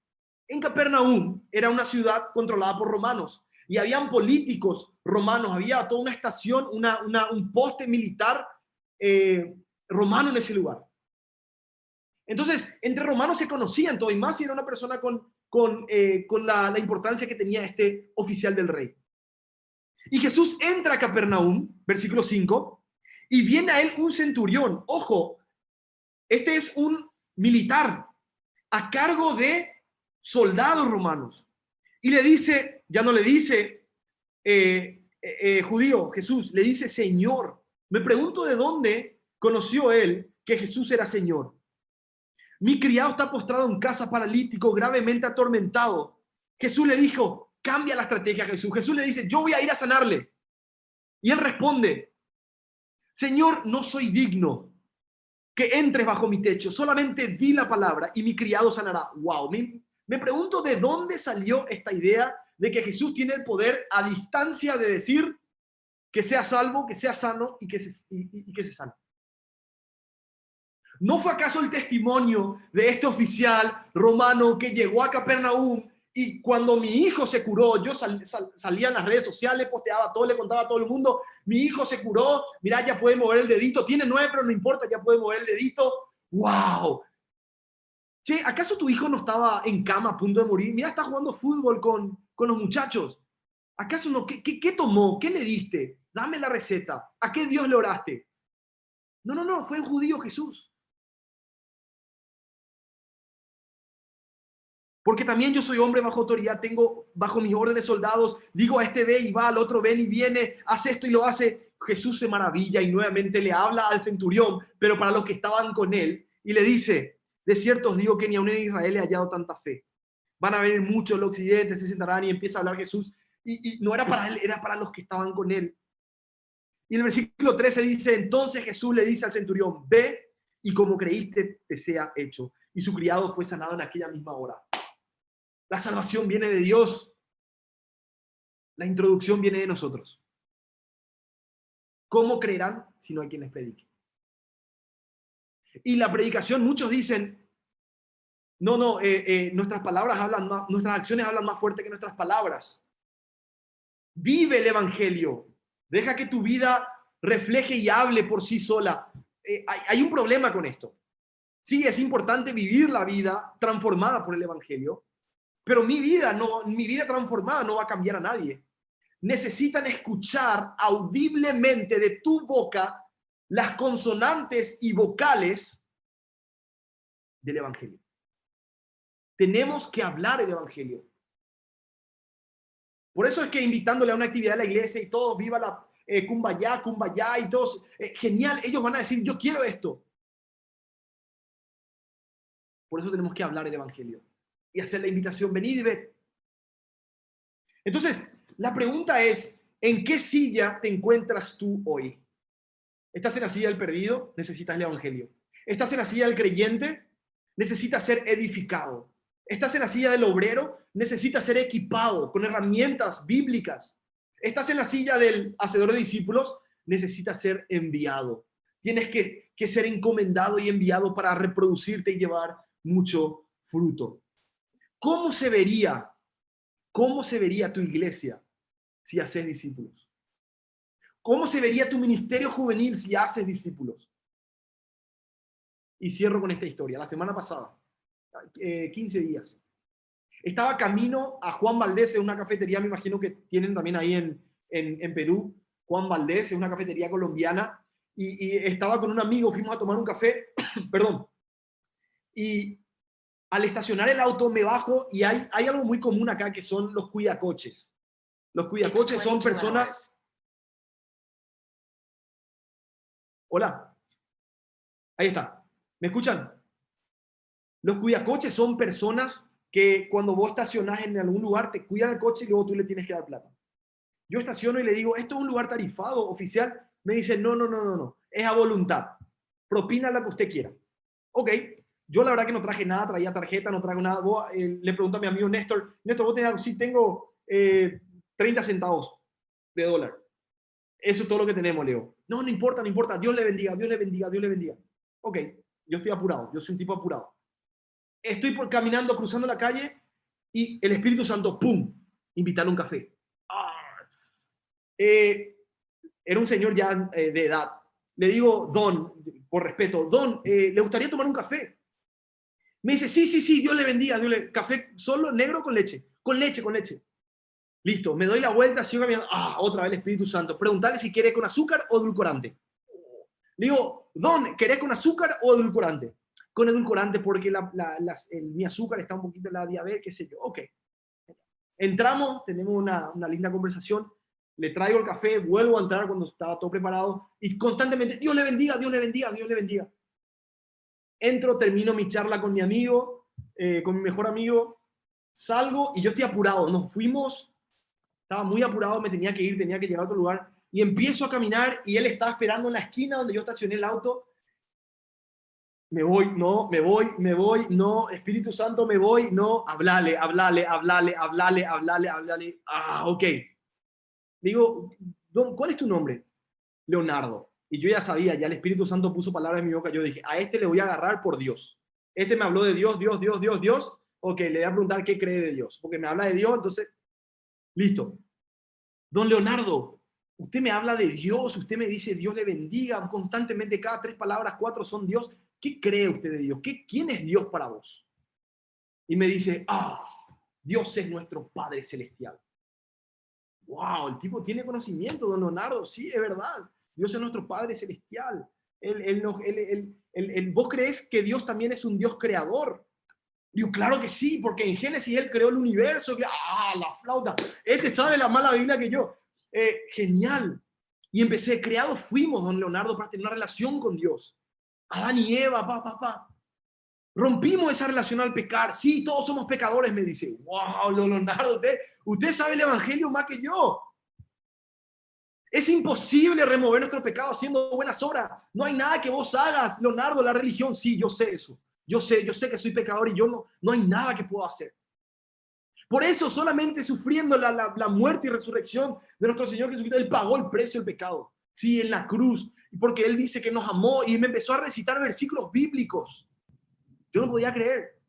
[SPEAKER 2] En Capernaum era una ciudad controlada por romanos y habían políticos romanos, había toda una estación, un poste militar romano en ese lugar. Entonces, entre romanos se conocían todo, y más si era una persona con la importancia que tenía este oficial del rey. Y Jesús entra a Capernaum, versículo 5, y viene a él un centurión. Ojo, este es un militar a cargo de soldados romanos. Y le dice: ya no le dice judío, Jesús, le dice Señor. Me pregunto de dónde conoció él que Jesús era Señor. Mi criado está postrado en casa, paralítico, gravemente atormentado. Jesús le dijo, cambia la estrategia, Jesús. Jesús le dice, yo voy a ir a sanarle. Y él responde, Señor, no soy digno que entres bajo mi techo. Solamente di la palabra y mi criado sanará. Wow, me pregunto de dónde salió esta idea de que Jesús tiene el poder a distancia de decir que sea salvo, que sea sano y que se sane. ¿No fue acaso el testimonio de este oficial romano que llegó a Capernaum y cuando mi hijo se curó, yo salía en las redes sociales, posteaba todo, le contaba a todo el mundo, mi hijo se curó, mira, ya puede mover el dedito, tiene 9, pero no importa, ya puede mover el dedito. ¡Wow! Che, ¿acaso tu hijo no estaba en cama a punto de morir? Mira, está jugando fútbol con los muchachos. ¿Acaso no? ¿Qué tomó? ¿Qué le diste? Dame la receta. ¿A qué Dios le oraste? No, fue un judío Jesús. Porque también yo soy hombre bajo autoridad, tengo bajo mis órdenes soldados, digo a este ve y va, al otro ven y viene, hace esto y lo hace. Jesús se maravilla y nuevamente le habla al centurión, pero para los que estaban con él, y le dice, de cierto os digo que ni aun en Israel he hallado tanta fe. Van a venir muchos del occidente, se sentarán y empieza a hablar Jesús, y no era para él, era para los que estaban con él. Y en el versículo 13 dice, entonces Jesús le dice al centurión, ve y como creíste te sea hecho. Y su criado fue sanado en aquella misma hora. La salvación viene de Dios. La introducción viene de nosotros. ¿Cómo creerán si no hay quien les predique? Y la predicación, muchos dicen, nuestras palabras hablan más, nuestras acciones hablan más fuerte que nuestras palabras. Vive el evangelio. Deja que tu vida refleje y hable por sí sola. Hay un problema con esto. Sí, es importante vivir la vida transformada por el evangelio, pero mi vida transformada no va a cambiar a nadie. Necesitan escuchar audiblemente de tu boca las consonantes y vocales del evangelio. Tenemos que hablar el evangelio. Por eso es que invitándole a una actividad a la iglesia y todos viva la kumbaya y todos, genial, ellos van a decir, yo quiero esto. Por eso tenemos que hablar el evangelio y hacer la invitación, venid y ved. Entonces, la pregunta es, ¿en qué silla te encuentras tú hoy? ¿Estás en la silla del perdido? Necesitas el evangelio. ¿Estás en la silla del creyente? Necesitas ser edificado. ¿Estás en la silla del obrero? Necesitas ser equipado con herramientas bíblicas. ¿Estás en la silla del hacedor de discípulos? Necesitas ser enviado. Tienes que ser encomendado y enviado para reproducirte y llevar mucho fruto. ¿Cómo se vería tu iglesia si haces discípulos? ¿Cómo se vería tu ministerio juvenil si haces discípulos? Y cierro con esta historia. La semana pasada, 15 días, estaba camino a Juan Valdés, en una cafetería, me imagino que tienen también ahí en Perú, Juan Valdés, es una cafetería colombiana, y estaba con un amigo, fuimos a tomar un café, perdón, y al estacionar el auto me bajo y hay algo muy común acá que son los cuidacoches. Los cuidacoches son personas... Hola. Ahí está. ¿Me escuchan? Los cuidacoches son personas que cuando vos estacionás en algún lugar te cuidan el coche y luego tú le tienes que dar plata. Yo estaciono y le digo, ¿esto es un lugar tarifado, oficial? Me dice, no. Es a voluntad. Propina la que usted quiera. Ok. Yo la verdad que no traje nada, traía tarjeta, no traigo nada. Le pregunto a mi amigo Néstor, ¿vos tenés algo? Sí, tengo 30 centavos de dólar. Eso es todo lo que tenemos, Leo. No importa. Dios le bendiga. Ok, yo estoy apurado, yo soy un tipo apurado. Estoy caminando, cruzando la calle y el Espíritu Santo, ¡pum!, invitarle a un café. Era un señor ya de edad. Le digo, don, por respeto, don, ¿le gustaría tomar un café? Me dice, sí, Dios le bendiga. Café solo, negro, con leche. Con leche. Listo, me doy la vuelta, sigo caminando. Otra vez el Espíritu Santo. Preguntarle si quiere con azúcar o edulcorante. Le digo, don, ¿querés con azúcar o edulcorante? Con edulcorante porque mi azúcar está un poquito en la diabetes, qué sé yo. Ok. Entramos, tenemos una linda conversación, le traigo el café, vuelvo a entrar cuando estaba todo preparado y constantemente, Dios le bendiga, Dios le bendiga, Dios le bendiga. Entro, termino mi charla con mi amigo, con mi mejor amigo, salgo y yo estoy apurado, nos fuimos, estaba muy apurado, me tenía que ir, tenía que llegar a otro lugar y empiezo a caminar y él estaba esperando en la esquina donde yo estacioné el auto. Me voy, no, me voy, no, Espíritu Santo, me voy, no, hablale. Ah, ok. Digo, ¿cuál es tu nombre? Leonardo. Y yo ya sabía, ya el Espíritu Santo puso palabras en mi boca. Yo dije, a este le voy a agarrar por Dios. Este me habló de Dios. Ok, le voy a preguntar qué cree de Dios. Porque me habla de Dios, entonces, listo. Don Leonardo, usted me habla de Dios, usted me dice Dios le bendiga constantemente, cada 3 palabras, 4 son Dios. ¿Qué cree usted de Dios? ¿Quién es Dios para vos? Y me dice, Dios es nuestro Padre Celestial. Wow, el tipo tiene conocimiento, don Leonardo. Sí, es verdad. Dios es nuestro Padre Celestial. ¿Vos creés que Dios también es un Dios creador? Digo, claro que sí, porque en Génesis Él creó el universo. La flauta. Este sabe la mala Biblia que yo. Genial. Y empecé, creados fuimos, don Leonardo, para tener una relación con Dios. Adán y Eva, rompimos esa relación al pecar. Sí, todos somos pecadores, me dice. Wow, Leonardo, usted sabe el evangelio más que yo. Es imposible remover nuestro pecado haciendo buenas obras. No hay nada que vos hagas, Leonardo, la religión. Sí, yo sé eso. Yo sé que soy pecador y yo no hay nada que puedo hacer. Por eso, solamente sufriendo la muerte y resurrección de nuestro Señor Jesucristo, Él pagó el precio del pecado. Sí, en la cruz. Porque Él dice que nos amó y me empezó a recitar versículos bíblicos. Yo no podía creer.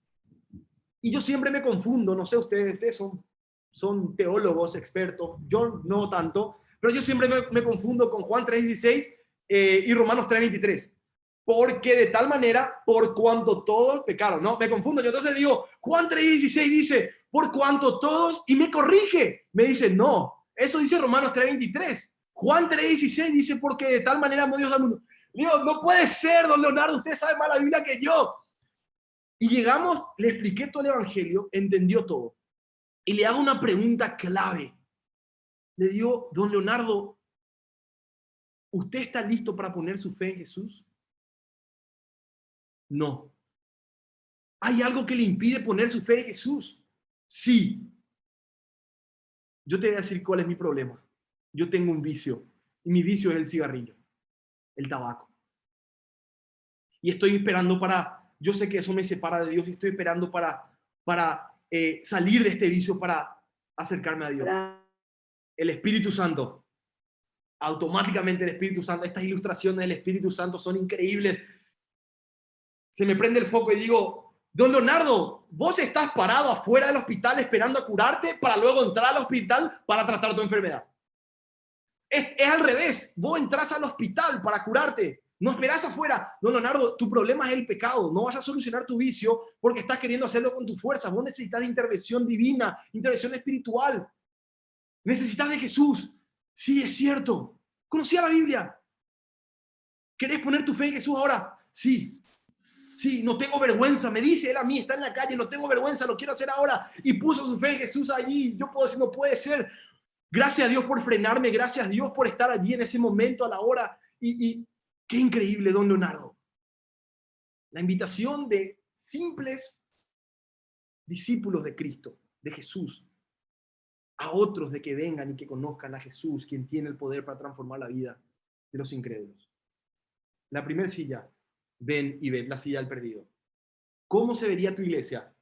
[SPEAKER 2] Y yo siempre me confundo, no sé ustedes son teólogos expertos, yo no tanto, pero yo siempre me confundo con Juan 3:16 y Romanos 3:23. Porque de tal manera, por cuanto todos pecaron, ¿no? Me confundo, yo entonces digo, Juan 3:16 dice, por cuanto todos, y me corrige, me dice, no, eso dice Romanos 3:23. Juan 3:16 dice, porque de tal manera amó Dios al mundo. Dios, no puede ser, don Leonardo, usted sabe más la Biblia que yo. Y llegamos, le expliqué todo el evangelio, entendió todo. Y le hago una pregunta clave. Le digo, don Leonardo, ¿usted está listo para poner su fe en Jesús? No. ¿Hay algo que le impide poner su fe en Jesús? Sí. Yo te voy a decir cuál es mi problema. Yo tengo un vicio. Y mi vicio es el cigarrillo, el tabaco. Y estoy esperando yo sé que eso me separa de Dios y estoy esperando para salir de este vicio, para acercarme a Dios. El Espíritu Santo, automáticamente el Espíritu Santo, estas ilustraciones del Espíritu Santo son increíbles. Se me prende el foco y digo, don Leonardo, vos estás parado afuera del hospital esperando a curarte para luego entrar al hospital para tratar tu enfermedad. Es al revés, vos entras al hospital para curarte. No esperás afuera. No, Leonardo, tu problema es el pecado. No vas a solucionar tu vicio porque estás queriendo hacerlo con tu fuerza. Vos necesitas de intervención divina, intervención espiritual. Necesitas de Jesús. Sí, es cierto. Conocía la Biblia. ¿Querés poner tu fe en Jesús ahora? Sí. Sí, no tengo vergüenza. Me dice él a mí, está en la calle, no tengo vergüenza, lo quiero hacer ahora. Y puso su fe en Jesús allí. Yo puedo decir, no puede ser. Gracias a Dios por frenarme. Gracias a Dios por estar allí en ese momento, a la hora. Y qué increíble, don Leonardo. La invitación de simples discípulos de Cristo, de Jesús, a otros de que vengan y que conozcan a Jesús, quien tiene el poder para transformar la vida de los incrédulos. La primera silla, ven y ved, la silla del perdido. ¿Cómo se vería tu iglesia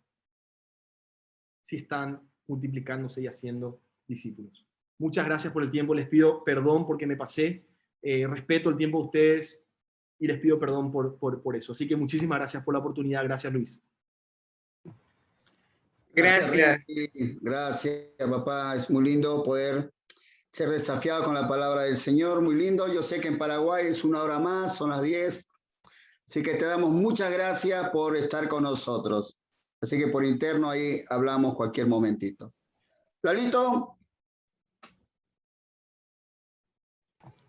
[SPEAKER 2] si están multiplicándose y haciendo discípulos? Muchas gracias por el tiempo. Les pido perdón porque me pasé. Respeto el tiempo de ustedes y les pido perdón por eso. Así que muchísimas gracias por la oportunidad. Gracias, Luis.
[SPEAKER 1] Gracias. Gracias, papá. Es muy lindo poder ser desafiado con la palabra del Señor. Muy lindo. Yo sé que en Paraguay es 1 hora más, son las 10. Así que te damos muchas gracias por estar con nosotros. Así que por interno ahí hablamos cualquier momentito. Lalito.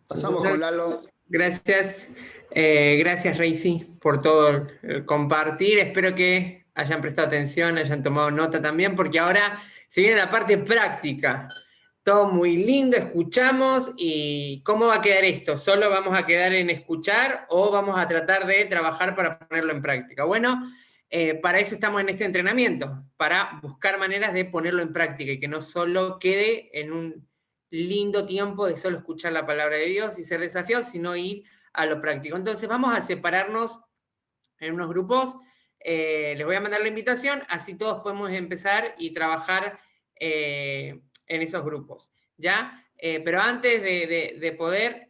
[SPEAKER 1] Pasamos con Lalo.
[SPEAKER 3] Gracias. Gracias, Reisi, por todo el compartir. Espero que hayan prestado atención, hayan tomado nota también, porque ahora se viene la parte práctica. Todo muy lindo, escuchamos, y ¿cómo va a quedar esto? ¿Solo vamos a quedar en escuchar o vamos a tratar de trabajar para ponerlo en práctica? Bueno, para eso estamos en este entrenamiento, para buscar maneras de ponerlo en práctica y que no solo quede en un lindo tiempo de solo escuchar la palabra de Dios y ser desafiados, sino ir a lo práctico. Entonces vamos a separarnos en unos grupos. Les voy a mandar la invitación, así todos podemos empezar y trabajar en esos grupos, ¿ya? Pero antes de poder,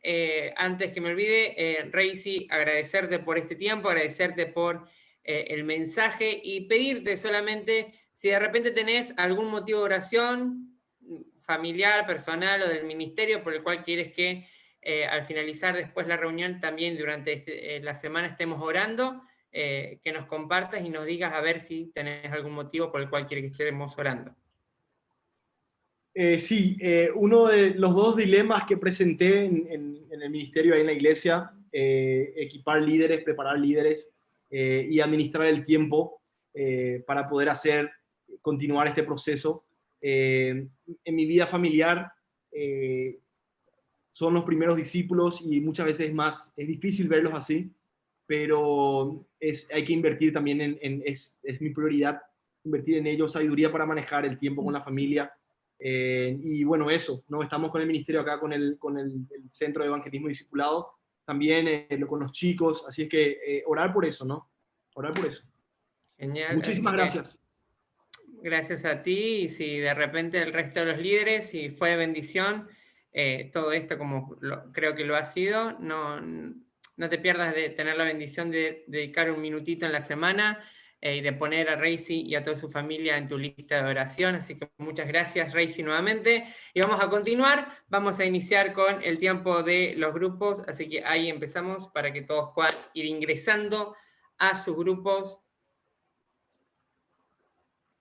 [SPEAKER 3] antes que me olvide, Reisi, agradecerte por este tiempo, agradecerte por el mensaje y pedirte solamente, si de repente tenés algún motivo de oración, familiar, personal o del ministerio, por el cual quieres que al finalizar después la reunión, también durante la semana estemos orando, que nos compartas y nos digas a ver si tenés algún motivo por el cual quieres que estemos orando.
[SPEAKER 2] Sí, uno de los dos dilemas que presenté en el ministerio ahí en la iglesia, equipar líderes, preparar líderes y administrar el tiempo para poder continuar este proceso. En mi vida familiar son los primeros discípulos y muchas veces es difícil verlos así, pero hay que invertir también es mi prioridad, invertir en ellos, sabiduría para manejar el tiempo con la familia. Y bueno, eso, ¿no? Estamos con el ministerio acá, con el Centro de Evangelismo y Discipulado, también con los chicos, así es que orar por eso, ¿no? Orar por eso.
[SPEAKER 3] Genial.
[SPEAKER 2] Muchísimas gracias.
[SPEAKER 3] Gracias a ti, y si de repente el resto de los líderes, si fue de bendición, todo esto como creo que lo ha sido, no te pierdas de tener la bendición de dedicar un minutito en la semana y de poner a Reisi y a toda su familia en tu lista de oración. Así que muchas gracias, Reisi, nuevamente. Y vamos a continuar, vamos a iniciar con el tiempo de los grupos, así que ahí empezamos para que todos puedan ir ingresando a sus grupos